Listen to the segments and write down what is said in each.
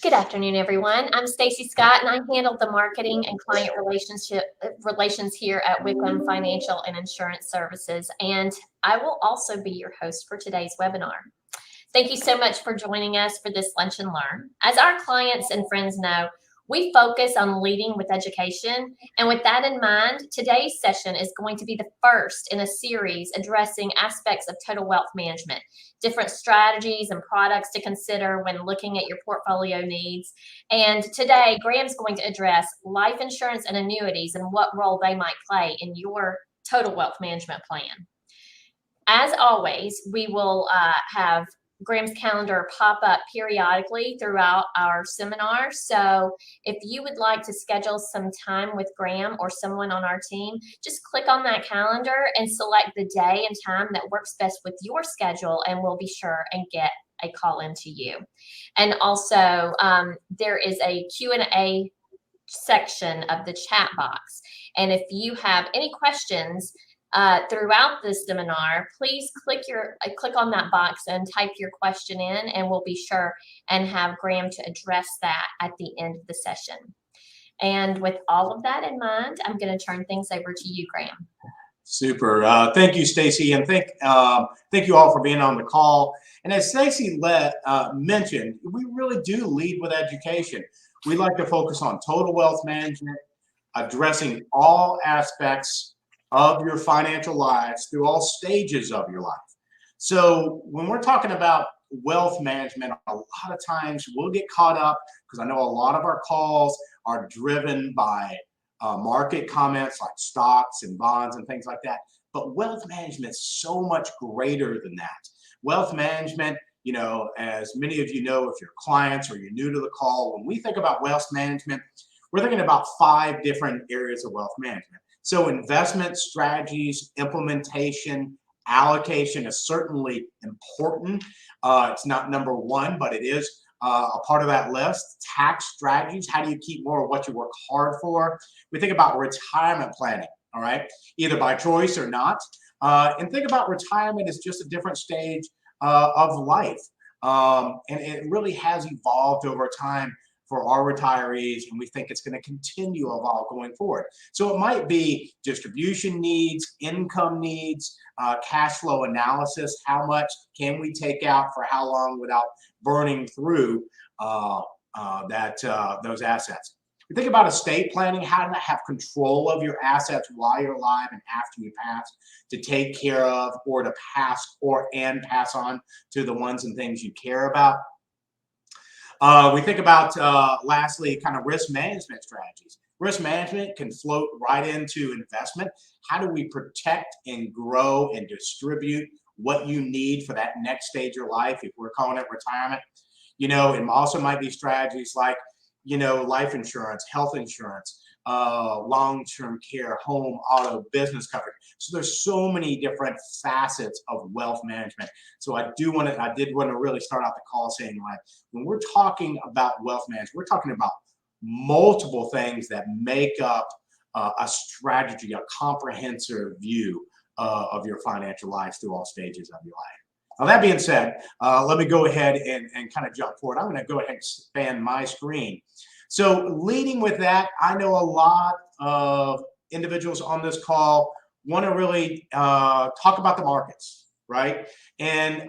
Good afternoon, everyone. I'm Stacy Scott, and I handle the marketing and client relations here at Wickham Financial and Insurance Services. And I will also be your host for today's webinar. Thank you so much for joining us for this Lunch and Learn. As our clients and friends know, we focus on leading with education. And with that in mind, today's session is going to be the first in a series addressing aspects of total wealth management, different strategies and products to consider when looking at your portfolio needs. And today, Graham's going to address life insurance and annuities and what role they might play in your total wealth management plan. As always, we will have Graham's calendar pop up periodically throughout our seminar. So if you would like to schedule some time with Graham or someone on our team, just click on that calendar and select the day and time that works best with your schedule, and we'll be sure and get a call into you. And also, there is a Q&A section of the chat box. And if you have any questions, throughout this seminar, please click on that box and type your question in, and we'll be sure and have Graham to address that at the end of the session. And with all of that in mind, I'm going to turn things over to you, Graham. Super. Thank you, Stacy, and thank you all for being on the call. And as Stacy mentioned, we really do lead with education. We like to focus on total wealth management, addressing all aspects of your financial lives through all stages of your life. So when we're talking about wealth management, a lot of times we'll get caught up because I know a lot of our calls are driven by market comments like stocks and bonds and things like that. But wealth management is so much greater than that. Wealth management, as many of you know, if you're clients or you're new to the call, when we think about wealth management, we're thinking about 5 different areas of wealth management. So investment strategies, implementation, allocation is certainly important. It's not number one, but it is a part of that list. Tax strategies, how do you keep more of what you work hard for? We think about retirement planning, all right, either by choice or not. And think about retirement as just a different stage of life. And it really has evolved over time for our retirees, and we think it's going to continue to evolve going forward. So it might be distribution needs, income needs, cash flow analysis. How much can we take out for how long without burning through those assets? We think about estate planning, how to have control of your assets while you're alive and after you pass, to take care of or to pass on to the ones and things you care about. We think about, lastly, kind of risk management strategies. Risk management can float right into investment. How do we protect and grow and distribute what you need for that next stage of your life, if we're calling it retirement? It also might be strategies like, life insurance, health insurance, long-term care, home, auto, business coverage. So there's so many different facets of wealth management. So I did want to really start out the call saying, like, when we're talking about wealth management, we're talking about multiple things that make up a strategy, a comprehensive view of your financial life through all stages of your life. Now, that being said, let me go ahead and kind of jump forward. I'm going to go ahead and expand my screen. So leading with that, I know a lot of individuals on this call want to really talk about the markets, right? And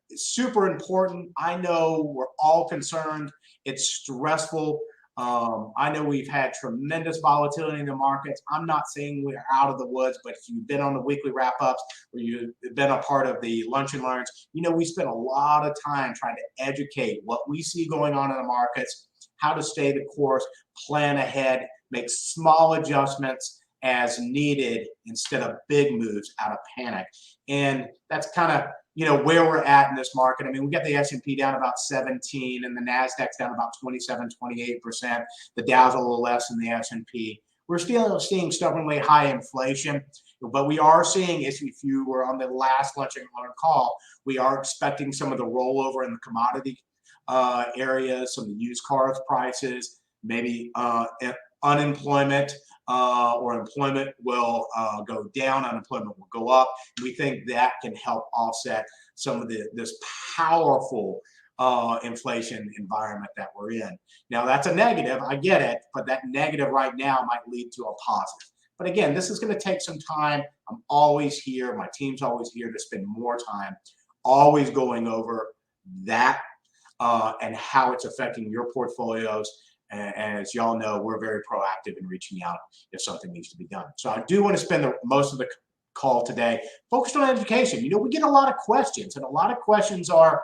it's super important. I know we're all concerned. It's stressful. I know we've had tremendous volatility in the markets. I'm not saying we're out of the woods, but if you've been on the weekly wrap-ups or you've been a part of the Lunch and Learns, we spend a lot of time trying to educate what we see going on in the markets, how to stay the course, plan ahead, make small adjustments as needed instead of big moves out of panic. And that's kind of where we're at in this market. I mean, we got the S&P down about 17 and the NASDAQ's down about 27, 28%. The Dow's a little less than the S&P. We're still seeing stubbornly high inflation, but we are seeing, if you were on the last Lunch and Learn call, we are expecting some of the rollover in the commodity areas, some of the used cars prices, maybe unemployment or employment will go down, unemployment will go up. We think that can help offset some of this powerful inflation environment that we're in. Now that's a negative, I get it, but that negative right now might lead to a positive. But again, this is going to take some time. I'm always here. My team's always here to spend more time, always going over that and how it's affecting your portfolios. And as y'all know, we're very proactive in reaching out if something needs to be done. So I do want to spend most of the call today focused on education. We get a lot of questions, and a lot of questions are,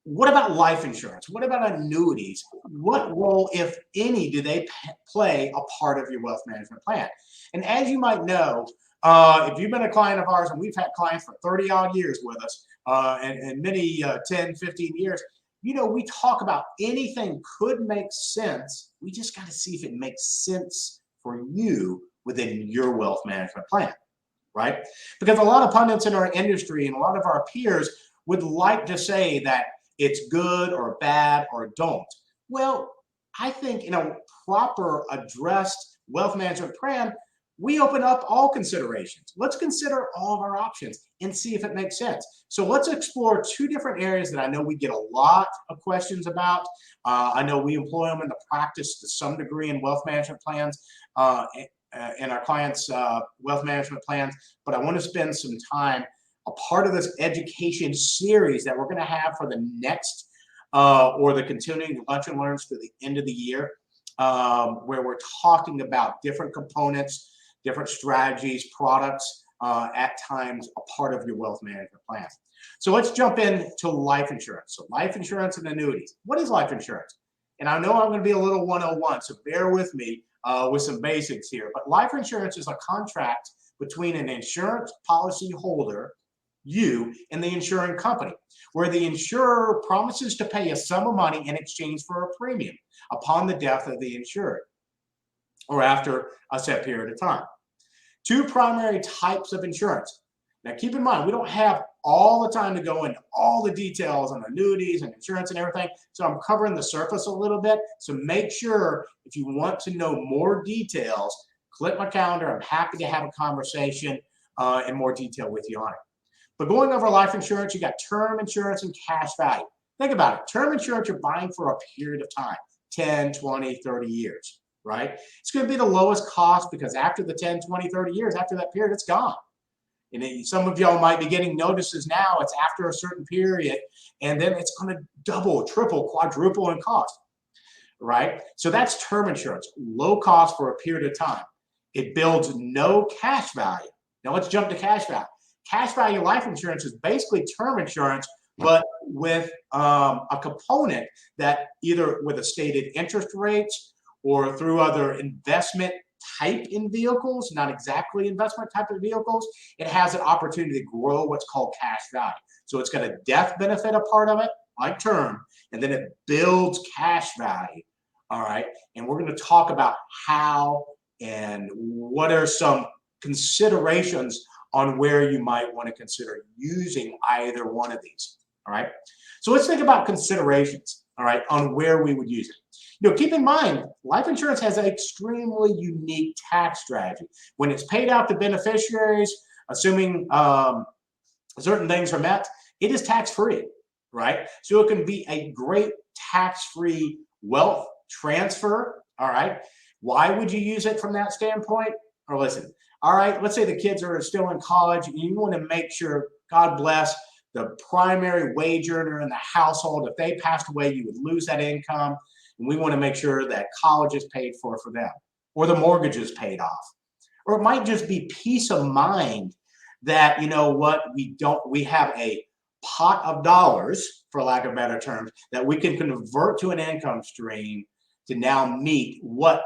what about life insurance? What about annuities? What role, if any, do they play a part of your wealth management plan? And as you might know, if you've been a client of ours, and we've had clients for 30 odd years with us, and many 10, 15 years, we talk about anything could make sense. We just got to see if it makes sense for you within your wealth management plan, right? Because a lot of pundits in our industry and a lot of our peers would like to say that it's good or bad or don't. Well, I think in a proper addressed wealth management plan, we open up all considerations. Let's consider all of our options and see if it makes sense. So let's explore two different areas that I know we get a lot of questions about. I know we employ them in the practice to some degree in wealth management plans, in our clients' wealth management plans, but I want to spend some time a part of this education series that we're going to have for the next or the continuing lunch and learns to the end of the year, where we're talking about different components, different strategies, products, at times a part of your wealth management plan. So let's jump into life insurance. So life insurance and annuities. What is life insurance? And I know I'm going to be a little 101, so bear with me with some basics here. But life insurance is a contract between an insurance policy holder, you, and the insuring company, where the insurer promises to pay a sum of money in exchange for a premium upon the death of the insured or after a set period of time. Two primary types of insurance. Now, keep in mind, we don't have all the time to go into all the details on annuities and insurance and everything, so I'm covering the surface a little bit. So make sure if you want to know more details, click my calendar. I'm happy to have a conversation in more detail with you on it. But going over life insurance, you got term insurance and cash value. Think about it. Term insurance, you're buying for a period of time, 10, 20, 30 years, right? It's going to be the lowest cost because after the 10, 20, 30 years, after that period, it's gone. And some of y'all might be getting notices now. It's after a certain period, and then it's going to double, triple, quadruple in cost, right? So that's term insurance, low cost for a period of time. It builds no cash value. Now let's jump to cash value. Cash value life insurance is basically term insurance, but with a component that either with a stated interest rates or through other investment type in vehicles, not exactly investment type of vehicles, it has an opportunity to grow what's called cash value. So it's got a death benefit a part of it, like term, and then it builds cash value. All right. And we're going to talk about how and what are some considerations on where you might want to consider using either one of these. All right. So let's think about considerations, all right, on where we would use it. Keep in mind, life insurance has an extremely unique tax strategy. When it's paid out to beneficiaries, assuming certain things are met, it is tax-free, right? So it can be a great tax-free wealth transfer, all right? Why would you use it from that standpoint? Or listen, all right, let's say the kids are still in college and you want to make sure, God bless, the primary wage earner in the household, if they passed away, you would lose that income. And we want to make sure that college is paid for them or the mortgage is paid off. Or it might just be peace of mind that, we have a pot of dollars, for lack of better terms, that we can convert to an income stream to now meet what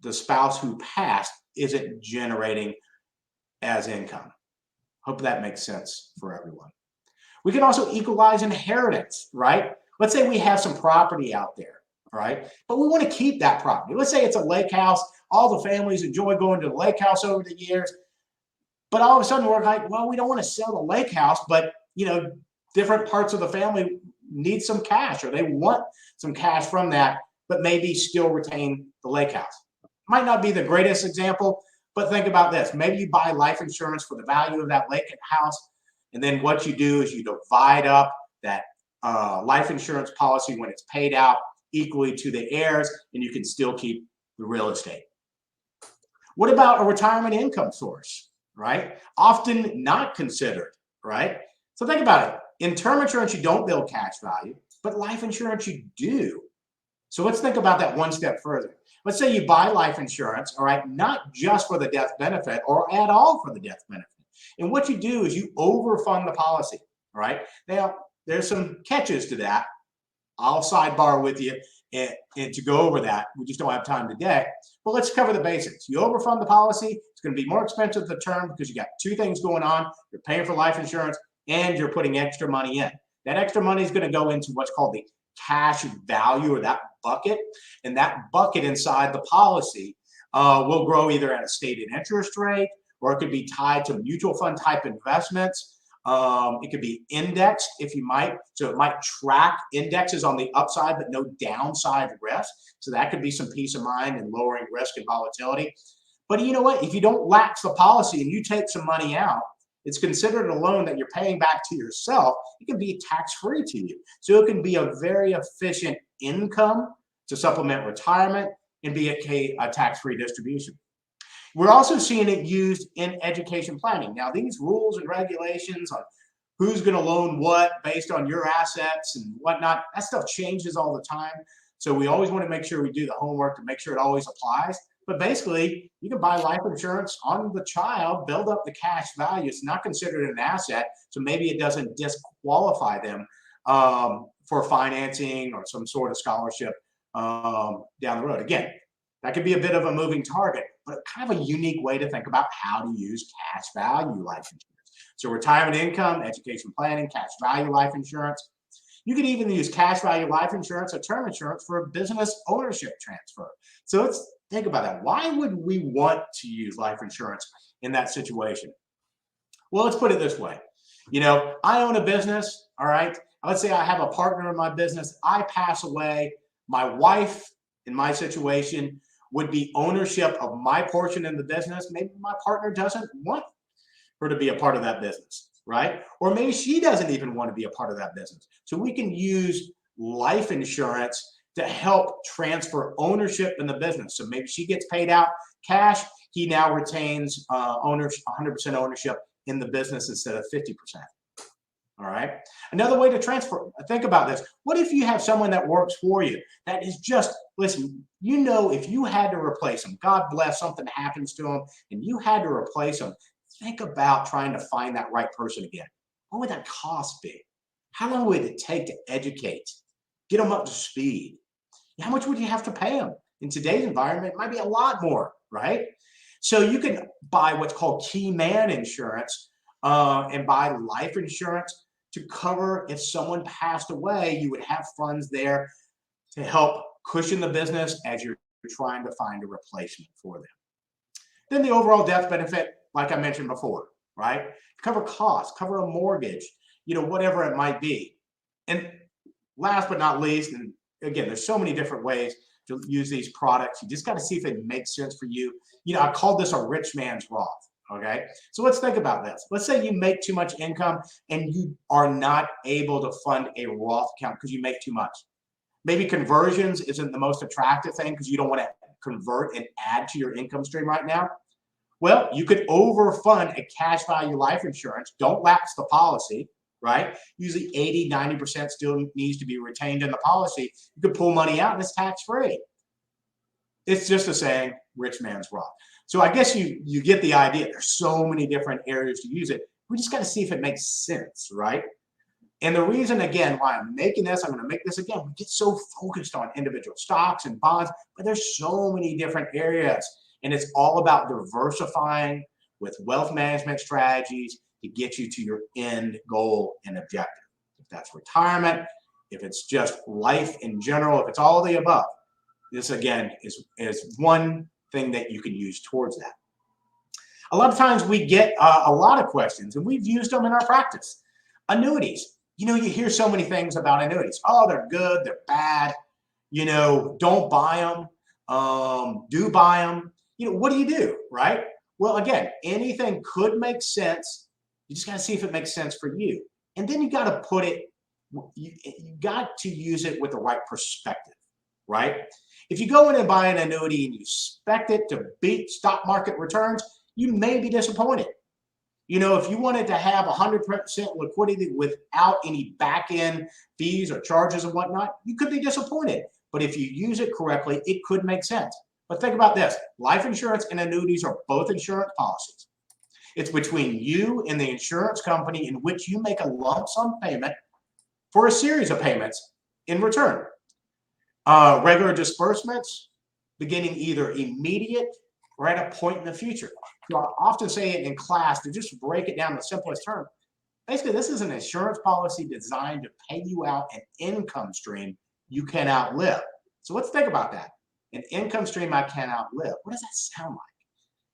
the spouse who passed isn't generating as income. Hope that makes sense for everyone. We can also equalize inheritance, right? Let's say we have some property out there, right? But we want to keep that property. Let's say it's a lake house. All the families enjoy going to the lake house over the years. But all of a sudden we're like, well, we don't want to sell the lake house, but different parts of the family need some cash or they want some cash from that, but maybe still retain the lake house. Might not be the greatest example, but think about this. Maybe you buy life insurance for the value of that lake house. And then what you do is you divide up that life insurance policy when it's paid out equally to the heirs, and you can still keep the real estate. What about a retirement income source, right? Often not considered, right? So think about it. In term insurance, you don't build cash value, but life insurance, you do. So let's think about that one step further. Let's say you buy life insurance, all right, not just for the death benefit or at all for the death benefit. And what you do is you overfund the policy, all right? Now, there's some catches to that. I'll sidebar with you and to go over that. We just don't have time today. But let's cover the basics. You overfund the policy. It's going to be more expensive the term because you got two things going on. You're paying for life insurance and you're putting extra money in. That extra money is going to go into what's called the cash value, or that bucket. And that bucket inside the policy will grow either at a stated interest rate, or it could be tied to mutual fund type investments. It could be indexed if you might. So it might track indexes on the upside, but no downside risk. So that could be some peace of mind and lowering risk and volatility. But you know what? If you don't lapse the policy and you take some money out, it's considered a loan that you're paying back to yourself. It can be tax-free to you. So it can be a very efficient income to supplement retirement and be a tax-free distribution. We're also seeing it used in education planning. Now, these rules and regulations on who's going to loan what based on your assets and whatnot, that stuff changes all the time. So we always want to make sure we do the homework to make sure it always applies. But basically, you can buy life insurance on the child, build up the cash value. It's not considered an asset, so maybe it doesn't disqualify them for financing or some sort of scholarship down the road. Again, that could be a bit of a moving target, but kind of a unique way to think about how to use cash value life insurance. So retirement income, education planning, cash value life insurance. You could even use cash value life insurance or term insurance for a business ownership transfer. So let's think about that. Why would we want to use life insurance in that situation? Well, let's put it this way. I own a business, all right? Let's say I have a partner in my business. I pass away. My wife, in my situation, would be ownership of my portion in the business. Maybe my partner doesn't want her to be a part of that business, right? Or maybe she doesn't even want to be a part of that business. So we can use life insurance to help transfer ownership in the business. So maybe she gets paid out cash. He now retains 100% ownership in the business instead of 50%. All right. Another way to transfer, think about this. What if you have someone that works for you that is just, listen, if you had to replace them, God bless, something happens to them and you had to replace them, think about trying to find that right person again. What would that cost be? How long would it take to educate, get them up to speed? How much would you have to pay them? In today's environment, it might be a lot more, right? So you can buy what's called key man insurance and buy life insurance to cover if someone passed away. You would have funds there to help cushion the business as you're trying to find a replacement for them. Then the overall death benefit, like I mentioned before, right? Cover costs, cover a mortgage, whatever it might be. And last but not least, and again, there's so many different ways to use these products. You just got to see if it makes sense for you. I call this a rich man's Roth. Okay, so let's think about this. Let's say you make too much income and you are not able to fund a Roth account because you make too much. Maybe conversions isn't the most attractive thing because you don't want to convert and add to your income stream right now. Well, you could overfund a cash value life insurance. Don't lapse the policy, right? Usually 80, 90% still needs to be retained in the policy. You could pull money out and it's tax-free. It's just a saying, rich man's Roth. So I guess you get the idea. There's so many different areas to use it. We just got to see if it makes sense, right? And the reason, again, why I'm making this, I'm going to make this again. We get so focused on individual stocks and bonds, but there's so many different areas. And it's all about diversifying with wealth management strategies to get you to your end goal and objective. If that's retirement, if it's just life in general, if it's all of the above, this again is one thing that you can use towards that. A lot of times we get a lot of questions, and we've used them in our practice. Annuities. You hear so many things about annuities. Oh, they're good, they're bad. Don't buy them. Do buy them. What do you do, right? Well, again, anything could make sense. You just got to see if it makes sense for you. And then you got to put it you got to use it with the right perspective, right? If you go in and buy an annuity and you expect it to beat stock market returns, you may be disappointed. You know, if you wanted to have 100% liquidity without any back end fees or charges and whatnot, you could be disappointed. But if you use it correctly, it could make sense. But think about this: life insurance and annuities are both insurance policies. It's between you and the insurance company in which you make a lump sum payment for a series of payments in return. Regular disbursements beginning either immediate or at a point in the future. So I often say it in class to just break it down in the simplest term. Basically, this is an insurance policy designed to pay you out an income stream you can outlive. So let's think about that. An income stream I can outlive. What does that sound like?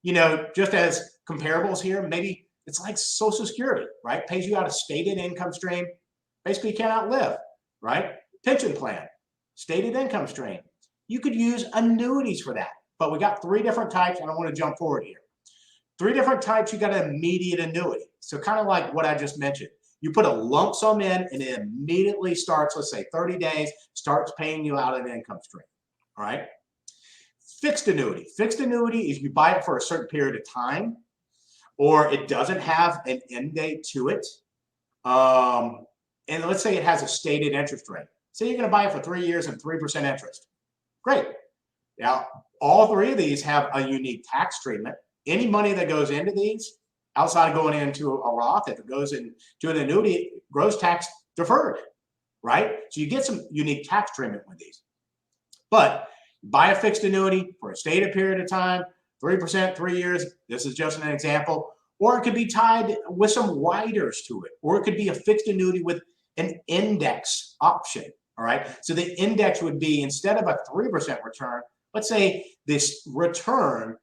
You know, just as comparables here, maybe it's like Social Security, right? Pays you out a stated income stream. Basically, you can't outlive, right? Pension plan, stated income stream. You could use annuities for that, but we got three different types, and I want to jump forward here. Three different types. You got an immediate annuity. So kind of like what I just mentioned. You put a lump sum in, and it immediately starts, let's say 30 days, starts paying you out an income stream, all right? Fixed annuity. Fixed annuity is you buy it for a certain period of time, or it doesn't have an end date to it. And let's say it has a stated interest rate. Say you're going to buy it for 3 years and 3% interest. Great. Now, all three of these have a unique tax treatment. Any money that goes into these, outside of going into a Roth, if it goes into an annuity, gross tax deferred, right? So you get some unique tax treatment with these. But buy a fixed annuity for a stated period of time, 3%, 3 years. This is just an example. Or it could be tied with some riders to it. Or it could be a fixed annuity with an index option, all right? So the index would be, instead of a 3% return, let's say this return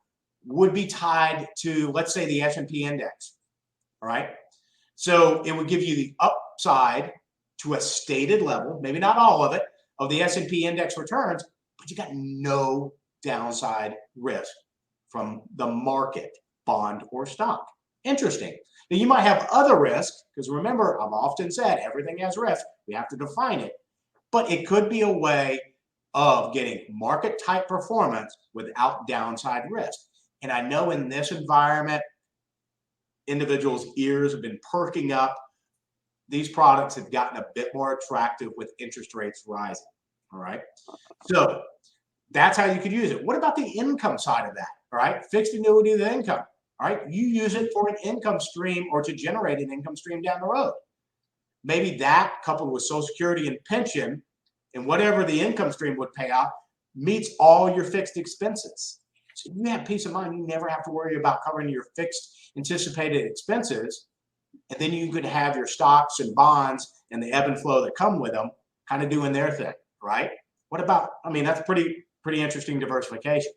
would be tied to, let's say, the S&P index, all right? So it would give you the upside to a stated level, maybe not all of it, of the S&P index returns, but you got no downside risk from the market, bond or stock. Interesting. Now, you might have other risks, because remember, I've often said everything has risk. We have to define it. But it could be a way of getting market type performance without downside risk. And I know in this environment, individuals' ears have been perking up. These products have gotten a bit more attractive with interest rates rising. All right. So that's how you could use it. What about the income side of that? All right. Fixed annuity to income. All right. You use it for an income stream or to generate an income stream down the road. Maybe that, coupled with Social Security and pension and whatever the income stream would pay out, meets all your fixed expenses. So you have peace of mind. You never have to worry about covering your fixed anticipated expenses. And then you could have your stocks and bonds and the ebb and flow that come with them kind of doing their thing, right? What about, I mean, that's pretty interesting diversification.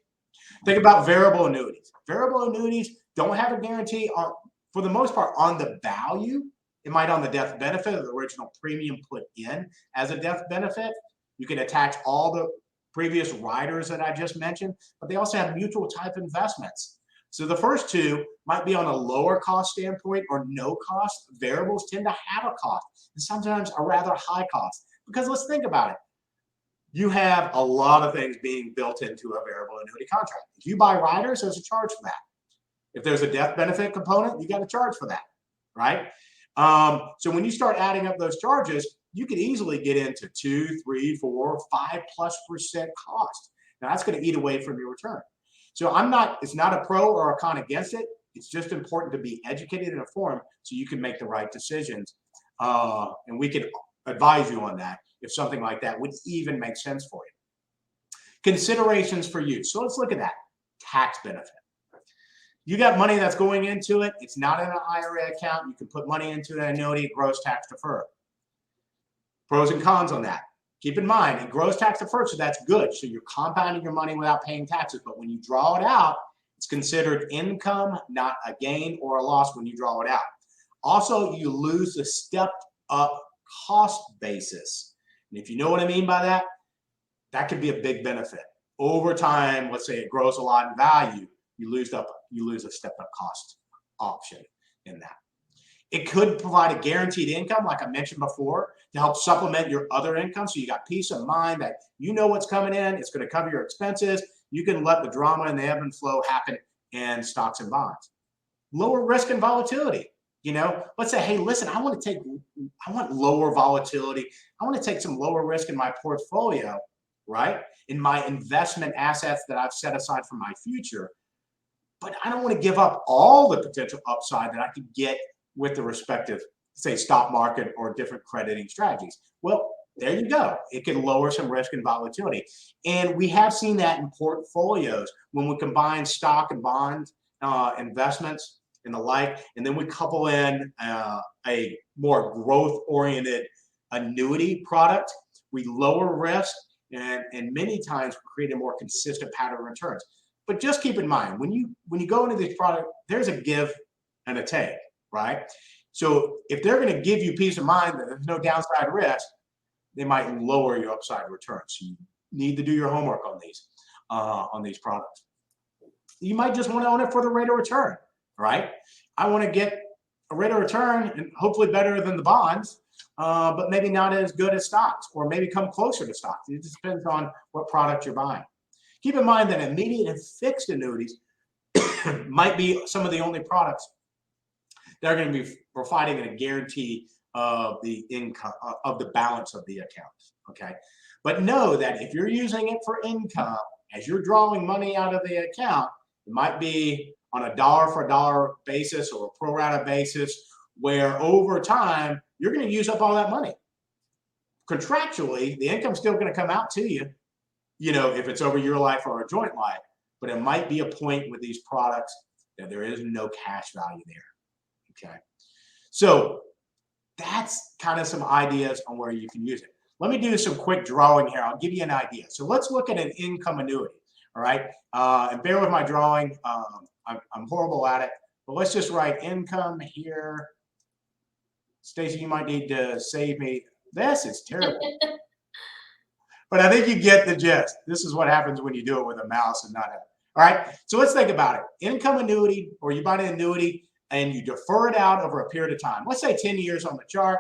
Think about variable annuities. Variable annuities don't have a guarantee on, for the most part, on the value. It might on the death benefit of the original premium put in as a death benefit. You can attach all the previous riders that I just mentioned, but they also have mutual type investments. So the first two might be on a lower cost standpoint or no cost. Variables tend to have a cost, and sometimes a rather high cost. Because let's think about it. You have a lot of things being built into a variable annuity contract. If you buy riders, there's a charge for that. If there's a death benefit component, you got to charge for that, right? So when you start adding up those charges, you could easily get into 2, 3, 4, 5+% cost. Now that's going to eat away from your return. So it's not a pro or a con against it. It's just important to be educated and informed so you can make the right decisions. And we can advise you on that if something like that would even make sense for you. Considerations for you. So let's look at that. Tax benefit. You got money that's going into it. It's not in an IRA account. You can put money into an annuity, gross tax deferred. Pros and cons on that. Keep in mind, in gross tax deferred, so that's good. So you're compounding your money without paying taxes. But when you draw it out, it's considered income, not a gain or a loss when you draw it out. Also, you lose the stepped up cost basis. And if you know what I mean by that, that could be a big benefit. Over time, let's say it grows a lot in value, you lose a stepped up cost option in that. It could provide a guaranteed income, like I mentioned before, to help supplement your other income. So you got peace of mind that you know what's coming in. It's going to cover your expenses. You can let the drama and the ebb and flow happen in stocks and bonds. Lower risk and volatility. Let's say, hey, listen, I want lower volatility. I want to take some lower risk in my portfolio, right? In my investment assets that I've set aside for my future. But I don't want to give up all the potential upside that I could get with the respective, say, stock market or different crediting strategies. Well, there you go. It can lower some risk and volatility. And we have seen that in portfolios when we combine stock and bond investments and the like, and then we couple in a more growth-oriented annuity product. We lower risk and many times create a more consistent pattern of returns. But just keep in mind, when you go into these products, there's a give and a take, right? So if they're going to give you peace of mind that there's no downside risk, they might lower your upside returns. So you need to do your homework on these products. You might just want to own it for the rate of return, right? I want to get a rate of return and hopefully better than the bonds, but maybe not as good as stocks, or maybe come closer to stocks. It just depends on what product you're buying. Keep in mind that immediate and fixed annuities might be some of the only products that are going to be providing a guarantee of the income, of the balance of the account. Okay. But know that if you're using it for income, as you're drawing money out of the account, it might be on a dollar for dollar basis or a pro rata basis, where over time you're going to use up all that money. Contractually, the income's still going to come out to you, if it's over your life or a joint life, but it might be a point with these products that there is no cash value there. Okay. So that's kind of some ideas on where you can use it. Let me do some quick drawing here. I'll give you an idea. So let's look at an income annuity. All right. And bear with my drawing. I'm horrible at it, but let's just write income here. Stacy, you might need to save me. This is terrible. But I think you get the gist. This is what happens when you do it with a mouse and not a. All right. So let's think about it. Income annuity, or you buy an annuity and you defer it out over a period of time. Let's say 10 years on the chart.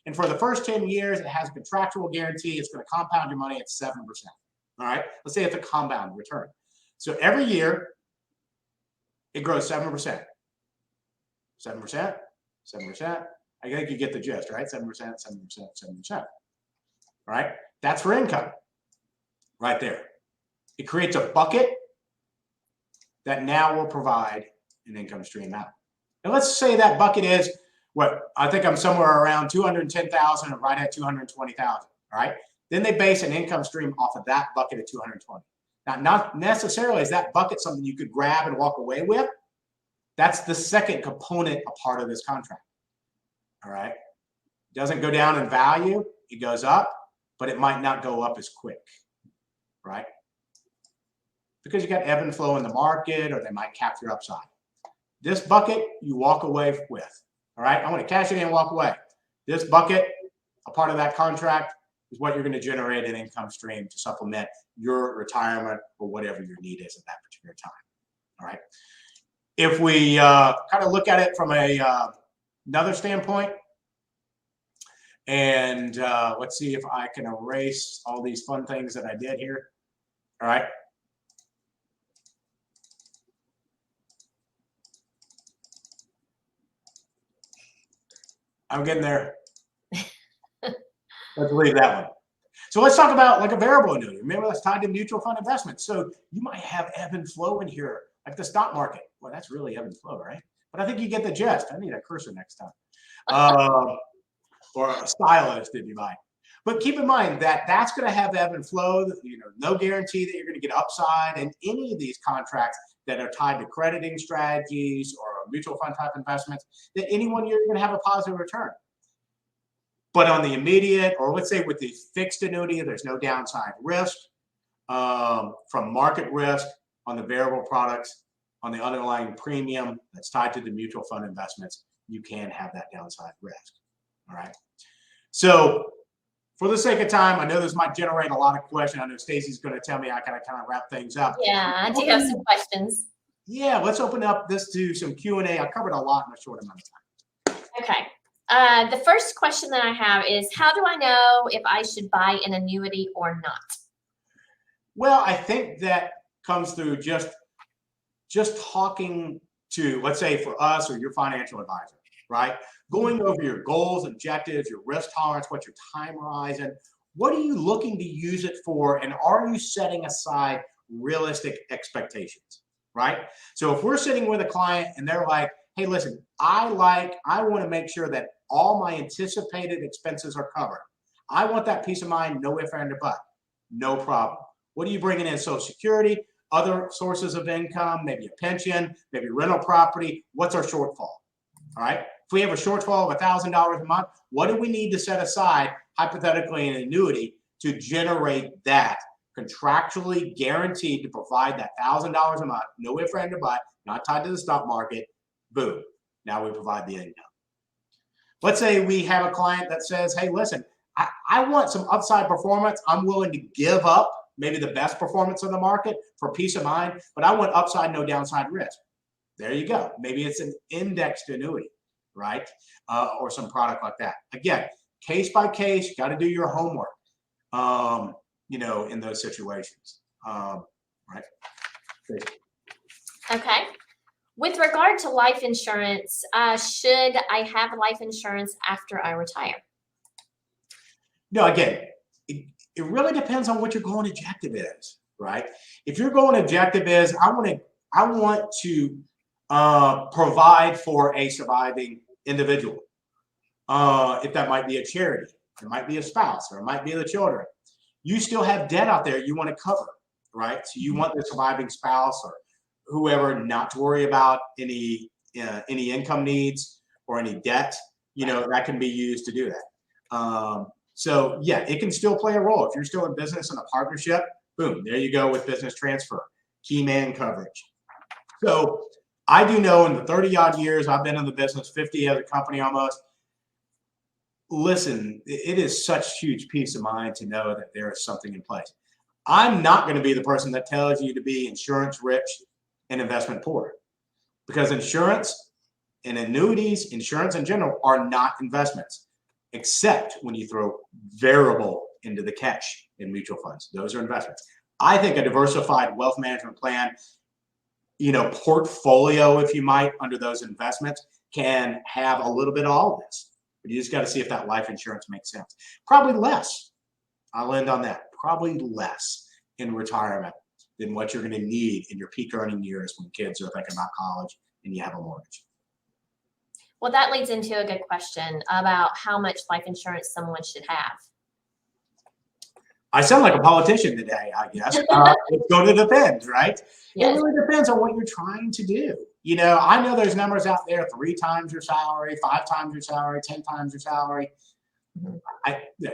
And for the first 10 years, it has a contractual guarantee. It's going to compound your money at 7%. All right. Let's say it's a compound return. So every year, it grows 7%. 7%, 7%. I think you get the gist, right? 7%, 7%, 7%. All right. That's for income right there. It creates a bucket that now will provide an income stream out. And let's say that bucket is what I think I'm somewhere around 210,000 or right at 220,000. All right. Then they base an income stream off of that bucket of 220. Now, not necessarily is that bucket something you could grab and walk away with. That's the second component, a part of this contract. All right. It doesn't go down in value. It goes up, but it might not go up as quick. Right. Because you got ebb and flow in the market, or they might cap your upside. This bucket you walk away with. All right. I want to cash it in and walk away. This bucket, a part of that contract, is what you're going to generate an income stream to supplement your retirement or whatever your need is at that particular time. All right. If we kind of look at it from another standpoint, and let's see if I can erase all these fun things that I did here. All right. I'm getting there. Let's leave that one. So let's talk about like a variable annuity. Remember, that's tied to mutual fund investments. So you might have ebb and flow in here, like the stock market. Well, that's really ebb and flow, right? But I think you get the gist. I need a cursor next time. Or a stylist if you like. But keep in mind that that's going to have ebb and flow. No guarantee that you're going to get upside in any of these contracts that are tied to crediting strategies or mutual fund type investments, that any one year you're going to have a positive return. But on the immediate, or let's say with the fixed annuity, there's no downside risk from market risk on the variable products, on the underlying premium that's tied to the mutual fund investments. You can have that downside risk. All right. So for the sake of time, I know this might generate a lot of questions. I know Stacy's going to tell me I gotta kind of wrap things up. Yeah, I do have some questions. Yeah, let's open up this to some Q&A. I covered a lot in a short amount of time. Okay. The first question that I have is, how do I know if I should buy an annuity or not? Well, I think that comes through just talking to, let's say for us or your financial advisor, right? Going over your goals, objectives, your risk tolerance, what's your time horizon, what are you looking to use it for, and are you setting aside realistic expectations, right? So if we're sitting with a client and they're like, hey, listen, I want to make sure that all my anticipated expenses are covered. I want that peace of mind, no if and but, no problem. What are you bringing in? Social Security, other sources of income, maybe a pension, maybe rental property. What's our shortfall? All right. If we have a shortfall of $1,000 a month, what do we need to set aside, hypothetically, an annuity to generate that contractually guaranteed to provide that $1,000 a month, no if and but, not tied to the stock market? Boom. Now we provide the income. Let's say we have a client that says, hey, listen, I want some upside performance. I'm willing to give up maybe the best performance of the market for peace of mind, but I want upside, no downside risk. There you go. Maybe it's an indexed annuity, right? Or some product like that. Again, case by case, you got to do your homework, in those situations, right? Okay. With regard to life insurance, should I have life insurance after I retire? No, again, it really depends on what your goal and objective is, right? If your goal and objective is, I want to provide for a surviving individual. If that might be a charity, it might be a spouse, or it might be the children. You still have debt out there you want to cover, right? So you want the surviving spouse or whoever not to worry about any income needs or any debt. That can be used to do that. So yeah, it can still play a role. If you're still in business in a partnership, boom, there you go with business transfer, key man coverage. So I do know in the 30 odd years I've been in the business, 50 as a company almost. Listen, it is such huge peace of mind to know that there is something in place. I'm not going to be the person that tells you to be insurance rich and investment poor, because insurance and annuities, insurance in general, are not investments, except when you throw variable into the cash in mutual funds. Those are investments. I think a diversified wealth management plan, portfolio, if you might, under those investments can have a little bit of all of this. But you just got to see if that life insurance makes sense. Probably less. I'll end on that. Probably less in retirement than what you're going to need in your peak earning years when kids are thinking about college and you have a mortgage. Well, that leads into a good question about how much life insurance someone should have. I sound like a politician today, I guess. It's going to depend, right? Yes. It really depends on what you're trying to do. I know there's numbers out there, 3 times your salary, 5 times your salary, 10 times your salary. Mm-hmm.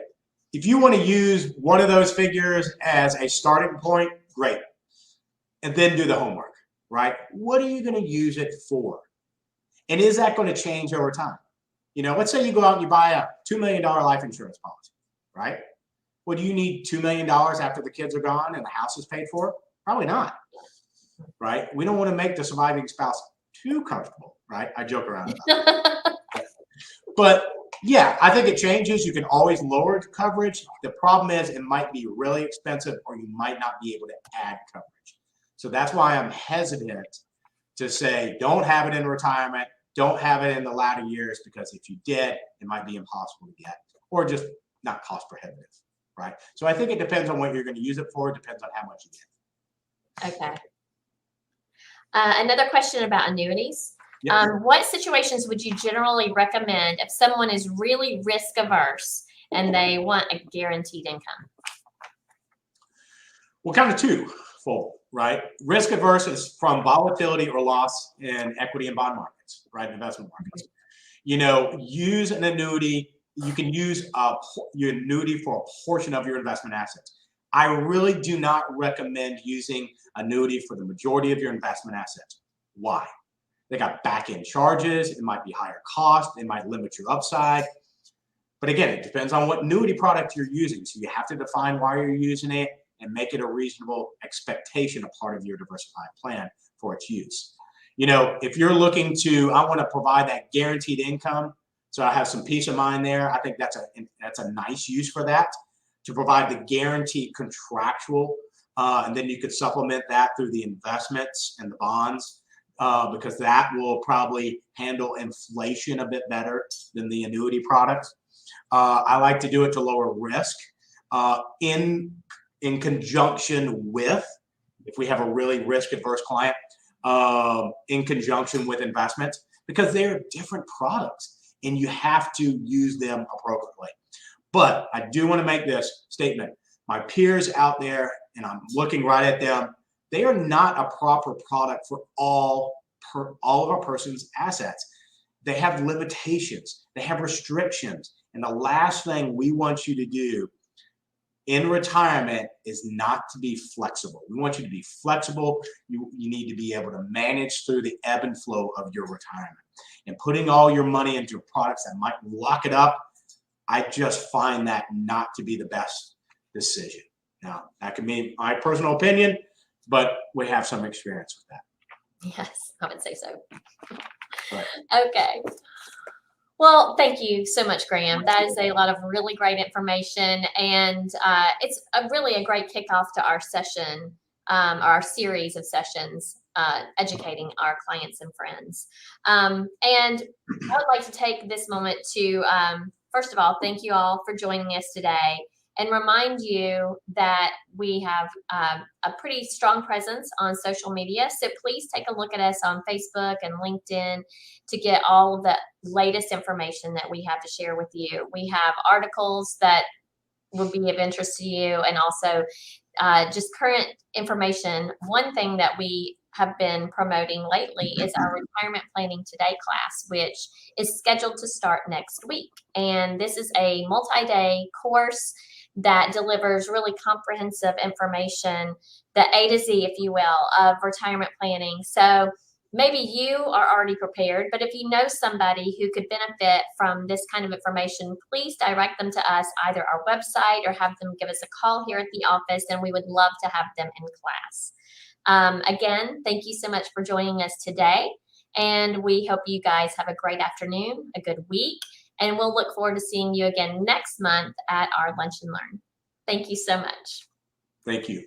If you want to use one of those figures as a starting point, great. And then do the homework, right? What are you going to use it for? And is that going to change over time? Let's say you go out and you buy a $2 million life insurance policy, right? Well, do you need $2 million after the kids are gone and the house is paid for? Probably not, right? We don't want to make the surviving spouse too comfortable, right? I joke around about it. But yeah, I think it changes. You can always lower coverage. The problem is it might be really expensive, or you might not be able to add coverage. So that's why I'm hesitant to say don't have it in retirement, don't have it in the latter years, because if you did, it might be impossible to get, or just not cost prohibitive, right? So I think it depends on what you're going to use it for. It depends on how much you get. Okay. Another question about annuities. Yep. What situations would you generally recommend if someone is really risk averse and they want a guaranteed income? Well, kind of twofold, right? Risk averse is from volatility or loss in equity and bond markets, right? Investment markets. Use an annuity. You can use your annuity for a portion of your investment assets. I really do not recommend using annuity for the majority of your investment assets. Why? They got back-end charges. It might be higher cost. It might limit your upside. But again, it depends on what annuity product you're using. So you have to define why you're using it and make it a reasonable expectation, a part of your diversified plan for its use. If you're looking to, I want to provide that guaranteed income So I have some peace of mind there. I think that's a nice use for that, to provide the guaranteed contractual, and then you could supplement that through the investments and the bonds, because that will probably handle inflation a bit better than the annuity products. I like to do it to lower risk, in conjunction with, if we have a really risk adverse client, in conjunction with investments, because they're different products and you have to use them appropriately. But I do want to make this statement. My peers out there, and I'm looking right at them, they are not a proper product for all of a person's assets. They have limitations, they have restrictions. And the last thing we want you to do in retirement is not to be flexible. We want you to be flexible. You need to be able to manage through the ebb and flow of your retirement. And putting all your money into products that might lock it up, I just find that not to be the best decision. Now, that can be my personal opinion, but we have some experience with that. Yes, I would say so. Right. Okay. Well, thank you so much, Graham. That is a lot of really great information, and it's really a great kickoff to our session, our series of sessions, educating our clients and friends. And I would like to take this moment to, first of all, thank you all for joining us today, and remind you that we have a pretty strong presence on social media. So please take a look at us on Facebook and LinkedIn to get all of the latest information that we have to share with you. We have articles that will be of interest to you, and also just current information. One thing that we have been promoting lately is our Retirement Planning Today class, which is scheduled to start next week. And this is a multi-day course that delivers really comprehensive information, the A to Z, if you will, of retirement planning. So maybe you are already prepared, but if you know somebody who could benefit from this kind of information, please direct them to us, either our website or have them give us a call here at the office, and we would love to have them in class. Again, thank you so much for joining us today, and we hope you guys have a great afternoon, a good week, and we'll look forward to seeing you again next month at our Lunch and Learn. Thank you so much. Thank you.